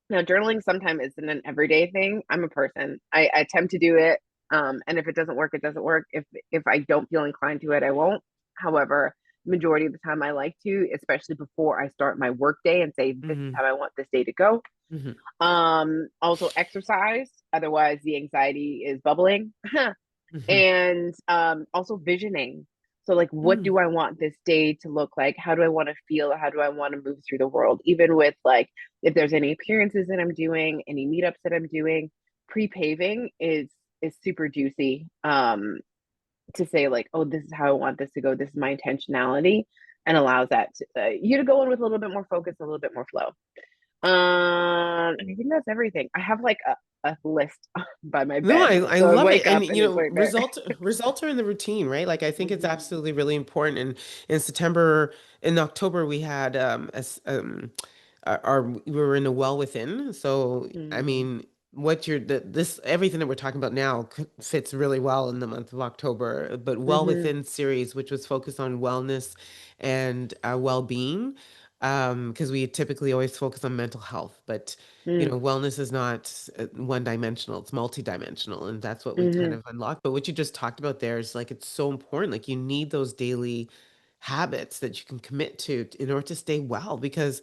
[SPEAKER 1] Now, journaling sometimes isn't an everyday thing. I'm a person. I attempt to do it. And if it doesn't work, it doesn't work. If I don't feel inclined to it, I won't. However, majority of the time I like to, especially before I start my work day and say, this is
[SPEAKER 2] Mm-hmm.
[SPEAKER 1] how I want this day to go.
[SPEAKER 2] Mm-hmm.
[SPEAKER 1] Also exercise. Otherwise the anxiety is bubbling.
[SPEAKER 2] Mm-hmm.
[SPEAKER 1] And also visioning. So like what
[SPEAKER 2] Mm-hmm.
[SPEAKER 1] do I want this day to look like? How do I want to feel? How do I want to move through the world? Even with like if there's any appearances that I'm doing, any meetups that I'm doing, pre-paving is super juicy. To say like, oh, this is how I want this to go. This is my intentionality, and allows that you to go in with a little bit more focus, a little bit more flow. And I think that's everything. I have like a list by my
[SPEAKER 2] No,
[SPEAKER 1] bed.
[SPEAKER 2] I
[SPEAKER 1] So I
[SPEAKER 2] love it.
[SPEAKER 1] wake
[SPEAKER 2] And
[SPEAKER 1] up and it's right there.
[SPEAKER 2] results are in the routine, right? Like I think it's
[SPEAKER 1] Mhm.
[SPEAKER 2] absolutely really important. And in October, we had we were in a well within. So I
[SPEAKER 1] Mm,
[SPEAKER 2] mean, what you're this everything that we're talking about now fits really well in the month of October. But well
[SPEAKER 1] mhm,
[SPEAKER 2] within series, which was focused on wellness and well-being, because we typically always focus on mental health, but
[SPEAKER 1] mm,
[SPEAKER 2] wellness is not one dimensional, it's multidimensional, and that's what we kind
[SPEAKER 1] mhm,
[SPEAKER 2] of unlock. But what you just talked about there is like it's so important. Like you need those daily habits that you can commit to in order to stay well because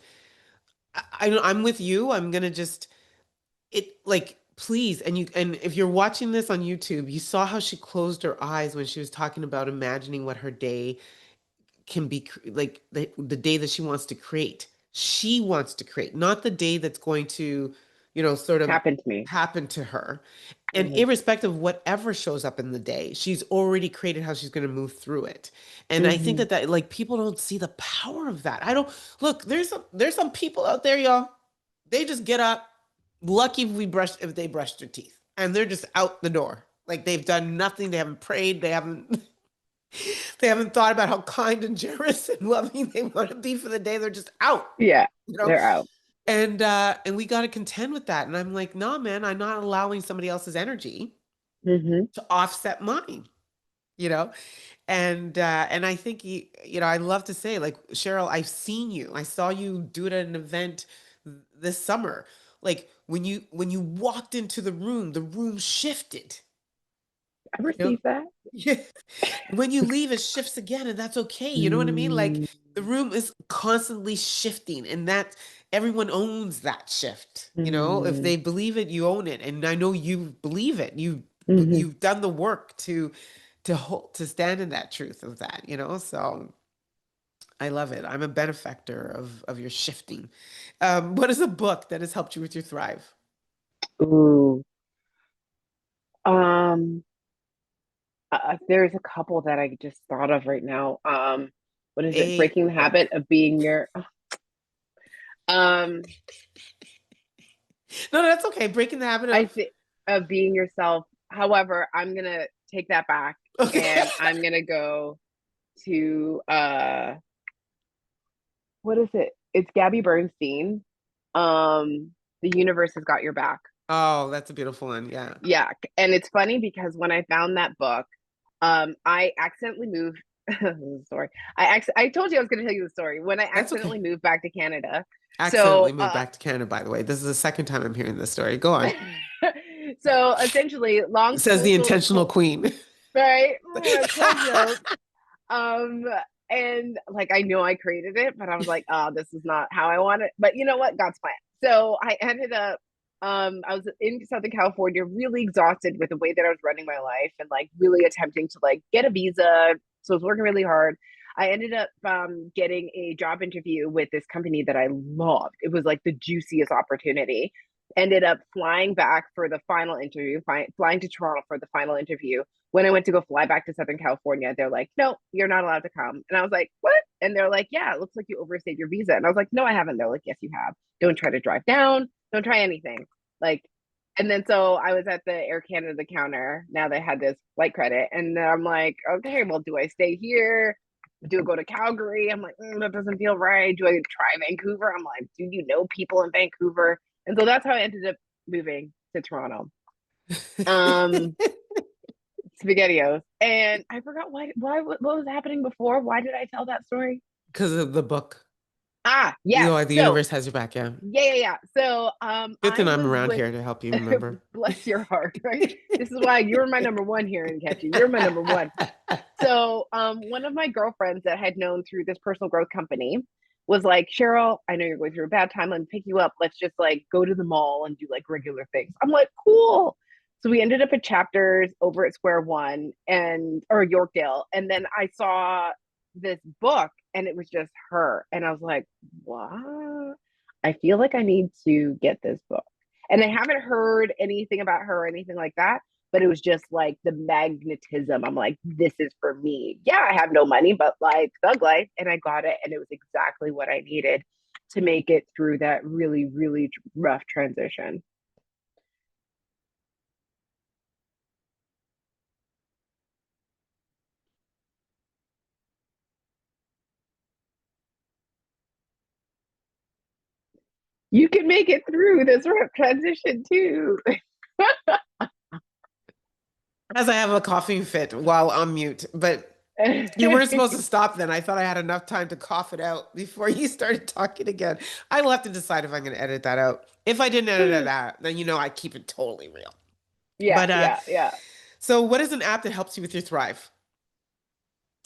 [SPEAKER 2] I'm with you. I'm gonna just it like please and if you're watching this on YouTube, you saw how she closed her eyes when she was talking about imagining what her day can be like the day that she wants to create. she wants to create, not the day that's going to, sort of
[SPEAKER 1] Happened to me.
[SPEAKER 2] happen to her. And
[SPEAKER 1] Mhm.
[SPEAKER 2] irrespective of whatever shows up in the day, she's already created how she's going to move through it. And I think
[SPEAKER 1] Mhm.
[SPEAKER 2] that like people don't see the power of that. I don't look, there's some people out there, y'all. They just get up, lucky if they brushed their teeth, and they're just out the door. Like they've done nothing, they haven't prayed, they haven't they haven't thought about how kind and generous and loving they want to be for the day. They're just out,
[SPEAKER 1] Yeah,
[SPEAKER 2] you know?
[SPEAKER 1] they're out.
[SPEAKER 2] And we got to contend with that. And I'm like, nah, man, I'm not allowing somebody else's energy
[SPEAKER 1] Mhm.
[SPEAKER 2] to offset mine, you know? And I think I love to say, like, Cheryl, I've seen you. I saw you do it at an event this summer. Like when you walked into the room shifted.
[SPEAKER 1] I
[SPEAKER 2] You know?
[SPEAKER 1] received that.
[SPEAKER 2] Yeah. When you leave, it shifts again, and that's okay. You know what I mean? Like
[SPEAKER 1] Mm.
[SPEAKER 2] the room is constantly shifting, and that everyone owns that shift. If
[SPEAKER 1] Mm.
[SPEAKER 2] they believe it, you own it. And I know you believe it.
[SPEAKER 1] Mhm.
[SPEAKER 2] You've done the work to stand in that truth of that. So I love it. I'm a benefactor of your shifting. What is a book that has helped you with your thrive?
[SPEAKER 1] Ooh. Um, there's a couple that I just thought of right now. What is it?
[SPEAKER 2] A
[SPEAKER 1] Breaking the
[SPEAKER 2] book.
[SPEAKER 1] Habit of Being Your um
[SPEAKER 2] No, that's okay. Breaking the habit
[SPEAKER 1] I
[SPEAKER 2] of.
[SPEAKER 1] think of being yourself. However, I'm gonna take that back
[SPEAKER 2] Okay.
[SPEAKER 1] and I'm gonna go to what is it? It's Gabby Bernstein. The Universe Has Got Your Back.
[SPEAKER 2] Oh, that's a beautiful one. Yeah.
[SPEAKER 1] Yeah, and it's funny because when I found that book, I accidentally moved. Sorry, I told you I was going to tell you the story when I
[SPEAKER 2] That's okay.
[SPEAKER 1] accidentally moved back to Canada.
[SPEAKER 2] Accidentally
[SPEAKER 1] So,
[SPEAKER 2] moved back to Canada, by the way. This is the second time I'm hearing this story. Go on.
[SPEAKER 1] so essentially, long
[SPEAKER 2] Says the intentional
[SPEAKER 1] cool,
[SPEAKER 2] queen.
[SPEAKER 1] right? Cool joke. Um, and like I know I created it, but I was like, oh, this is not how I want it. But you know what? God's plan. So I ended up I was in Southern California, really exhausted with the way that I was running my life and like really attempting to like get a visa. So I was working really hard. I ended up getting a job interview with this company that I loved. It was like the juiciest opportunity. Ended up flying back for the final interview, flying to Toronto for the final interview. When I went to go fly back to Southern California, they're like, no, you're not allowed to come. And I was like, what? And they're like, yeah, it looks like you overstayed your visa. And I was like, no, I haven't. They're like, yes, you have. Don't try to drive down. Don't try anything. Like, and then so I was at the Air Canada counter. Now they had this flight credit. And I'm like, okay, well, do I stay here? Do I go to Calgary? I'm like, that doesn't feel right. Do I try Vancouver? I'm like, do you know people in Vancouver? And so that's how I ended up moving to Toronto. Um, SpaghettiOs. And I forgot what was happening before. Why did I tell that story?
[SPEAKER 2] Because of the book.
[SPEAKER 1] Yes.
[SPEAKER 2] The
[SPEAKER 1] So
[SPEAKER 2] universe has your back, yeah.
[SPEAKER 1] yeah. So
[SPEAKER 2] Good thing
[SPEAKER 1] I
[SPEAKER 2] I'm
[SPEAKER 1] was
[SPEAKER 2] around
[SPEAKER 1] with
[SPEAKER 2] here to help you remember.
[SPEAKER 1] bless your heart, right? This is why you're my number one here in Catchy. You're my number one. So one of my girlfriends that I had known through this personal growth company was like, Cheryl, I know you're going through a bad time. Let me pick you up. Let's just like go to the mall and do like regular things. I'm like, cool. So we ended up at Chapters over at Square One or Yorkdale. And then I saw this book and it was just her. And I was like, what? I feel like I need to get this book. And I haven't heard anything about her or anything like that, but it was just like the magnetism. I'm like, this is for me. Yeah, I have no money, but like thug life. And I got it. And it was exactly what I needed to make it through that really, really rough transition. You can make it through this rough transition too.
[SPEAKER 2] As I have a coughing fit while on mute, but you weren't supposed to stop then. I thought I had enough time to cough it out before you started talking again. I will have to decide if I'm going to edit that out. If I didn't edit it out, then I keep it totally real.
[SPEAKER 1] Yeah,
[SPEAKER 2] But
[SPEAKER 1] yeah.
[SPEAKER 2] so what is an app that helps you with your thrive?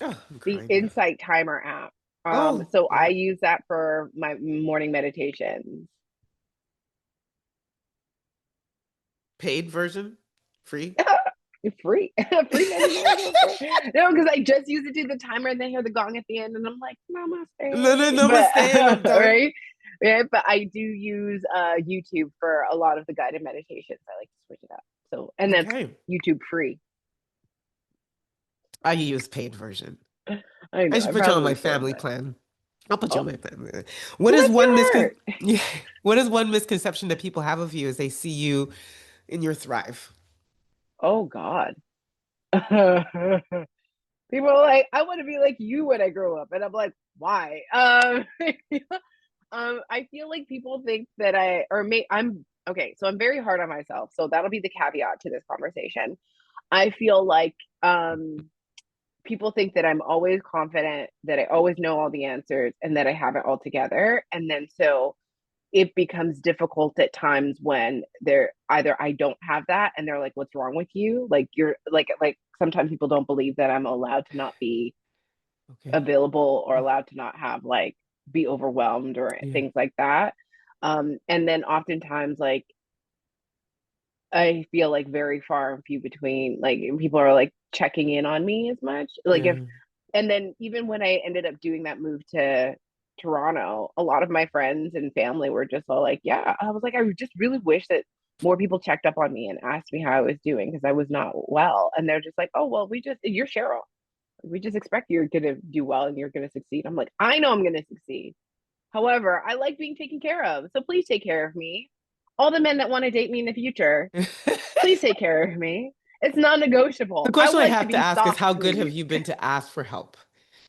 [SPEAKER 2] Oh, I'm
[SPEAKER 1] The
[SPEAKER 2] crying now.
[SPEAKER 1] Insight Timer app.
[SPEAKER 2] Oh,
[SPEAKER 1] So I
[SPEAKER 2] yeah.
[SPEAKER 1] use that for my morning meditations.
[SPEAKER 2] Paid version? Free?
[SPEAKER 1] Free, free meditation. No, because I just use it to do the timer and they hear the gong at the end, and I'm like, namaste.
[SPEAKER 2] No,
[SPEAKER 1] But
[SPEAKER 2] namaste. I'm done.
[SPEAKER 1] right. Yeah, but I do use YouTube for a lot of the guided meditations. I like to switch it up. So, and that's
[SPEAKER 2] Okay.
[SPEAKER 1] YouTube free.
[SPEAKER 2] I use paid version.
[SPEAKER 1] I
[SPEAKER 2] I
[SPEAKER 1] know, I
[SPEAKER 2] should put you on my
[SPEAKER 1] probably should,
[SPEAKER 2] family
[SPEAKER 1] but
[SPEAKER 2] plan. I'll put you on
[SPEAKER 1] oh,
[SPEAKER 2] my family plan. What is
[SPEAKER 1] bless
[SPEAKER 2] one
[SPEAKER 1] your heart.
[SPEAKER 2] yeah, what is one misconception that people have of you as they see you in your thrive?
[SPEAKER 1] Oh God. People are like, I want to be like you when I grow up, and I'm like, why? I feel like people think that I'm okay. So I'm very hard on myself. So that'll be the caveat to this conversation. I feel like people think that I'm always confident, that I always know all the answers, and that I have it all together. And then so it becomes difficult at times when they're either I don't have that and they're like, what's wrong with you? Like you're like sometimes people don't believe that I'm allowed to not be
[SPEAKER 2] Okay.
[SPEAKER 1] available or allowed to not have like be overwhelmed or
[SPEAKER 2] Yeah.
[SPEAKER 1] things like that. And then oftentimes like I feel like very far and few between, like people are like checking in on me as much. Like if
[SPEAKER 2] Yeah.
[SPEAKER 1] and then even when I ended up doing that move to Toronto, a lot of my friends and family were just all like, yeah, I was like, I just really wish that more people checked up on me and asked me how I was doing because I was not well. And they're just like, oh, well, you're Cheryl. We just expect you're going to do well and you're going to succeed. I'm like, I know I'm going to succeed. However, I like being taken care of. So please take care of me. All the men that want to date me in the future, please take care of me. It's
[SPEAKER 2] The
[SPEAKER 1] non-negotiable. I
[SPEAKER 2] question I
[SPEAKER 1] want to
[SPEAKER 2] have to
[SPEAKER 1] be
[SPEAKER 2] ask is
[SPEAKER 1] soft,
[SPEAKER 2] how good have
[SPEAKER 1] sweet.
[SPEAKER 2] you been to ask for help?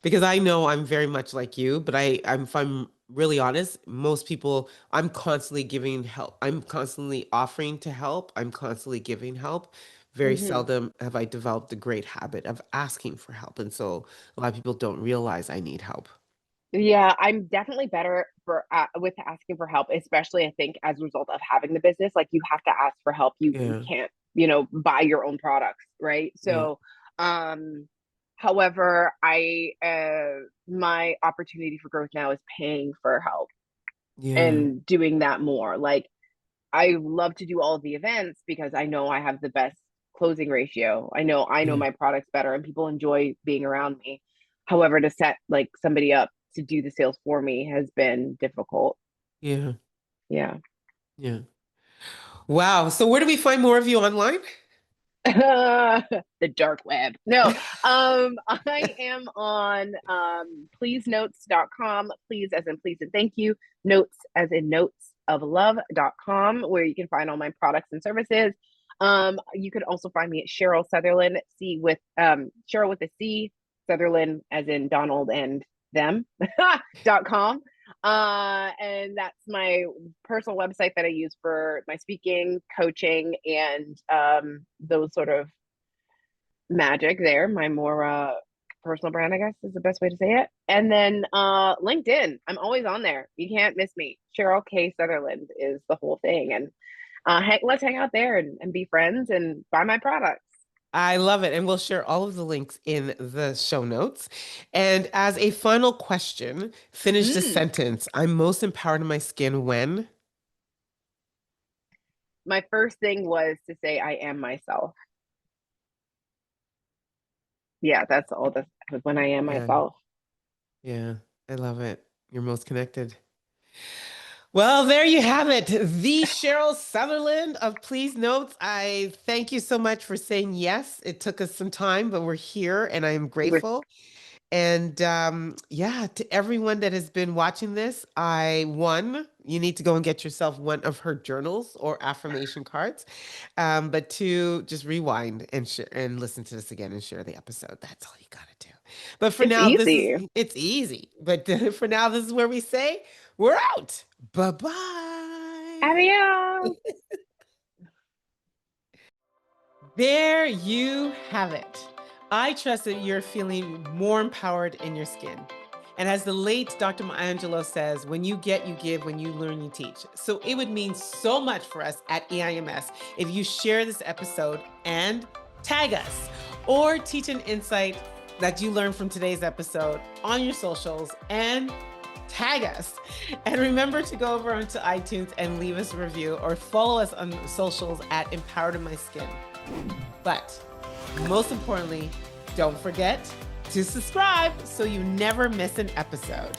[SPEAKER 2] Because I know I'm very much like you, but if I'm really honest, most people, I'm constantly giving help. I'm constantly offering to help. I'm constantly giving help. Very
[SPEAKER 1] Mhm.
[SPEAKER 2] seldom have I developed the great habit of asking for help. And so a lot of people don't realize I need help.
[SPEAKER 1] Yeah, I'm definitely better for with asking for help, especially I think as a result of having the business. Like you have to ask for help. You
[SPEAKER 2] Yeah.
[SPEAKER 1] can't, buy your own products, right?
[SPEAKER 2] Yeah.
[SPEAKER 1] So, however, I my opportunity for growth now is paying for help
[SPEAKER 2] Yeah.
[SPEAKER 1] and doing that more. Like I love to do all of the events because I know I have the best closing ratio. I know
[SPEAKER 2] Yeah.
[SPEAKER 1] my products better and people enjoy being around me. However, to set like somebody up to do the sales for me has been difficult.
[SPEAKER 2] Yeah.
[SPEAKER 1] Yeah.
[SPEAKER 2] Yeah. Wow. So where do we find more of you online?
[SPEAKER 1] The dark web. No. I am on pleasenotes.com. Please as in please and thank you. Notes as in notes of love.com, where you can find all my products and services. You could also find me at Cheryl Sutherland, Cheryl with a C, Sutherland as in Donald and them .com. And that's my personal website that I use for my speaking, coaching, and those sort of magic there. My more personal brand, I guess, is the best way to say it. And then LinkedIn, I'm always on there. You can't miss me. Cheryl K. Sutherland is the whole thing. And let's hang out there and be friends and buy my products.
[SPEAKER 2] I love it. And we'll share all of the links in the show notes. And as a final question, finish the
[SPEAKER 1] Mm.
[SPEAKER 2] sentence. I'm most empowered in my skin when?
[SPEAKER 1] My first thing was to say I am myself. Yeah, that's all the when I am
[SPEAKER 2] Yeah,
[SPEAKER 1] myself.
[SPEAKER 2] yeah. I love it. You're most connected. Well, there you have it. The Cheryl Sutherland of Please Notes. I thank you so much for saying yes. It took us some time, but we're here and I am
[SPEAKER 1] We're
[SPEAKER 2] grateful. And yeah, to everyone that has been watching this, you need to go and get yourself one of her journals or affirmation cards. But two, just rewind and share and listen to this again and share the episode. That's all you gotta do. But for
[SPEAKER 1] It's
[SPEAKER 2] now,
[SPEAKER 1] easy.
[SPEAKER 2] it's easy. But for now, this is where we say we're out. Bye-bye.
[SPEAKER 1] Adios.
[SPEAKER 2] There you have it. I trust that you're feeling more empowered in your skin. And as the late Dr. Maya Angelou says, when you get, you give, when you learn, you teach. So it would mean so much for us at EIMS if you share this episode and tag us or teach an insight that you learned from today's episode on your socials and tag us. And remember to go over onto iTunes and leave us a review or follow us on socials at Empowered in My Skin. But most importantly, don't forget to subscribe so you never miss an episode.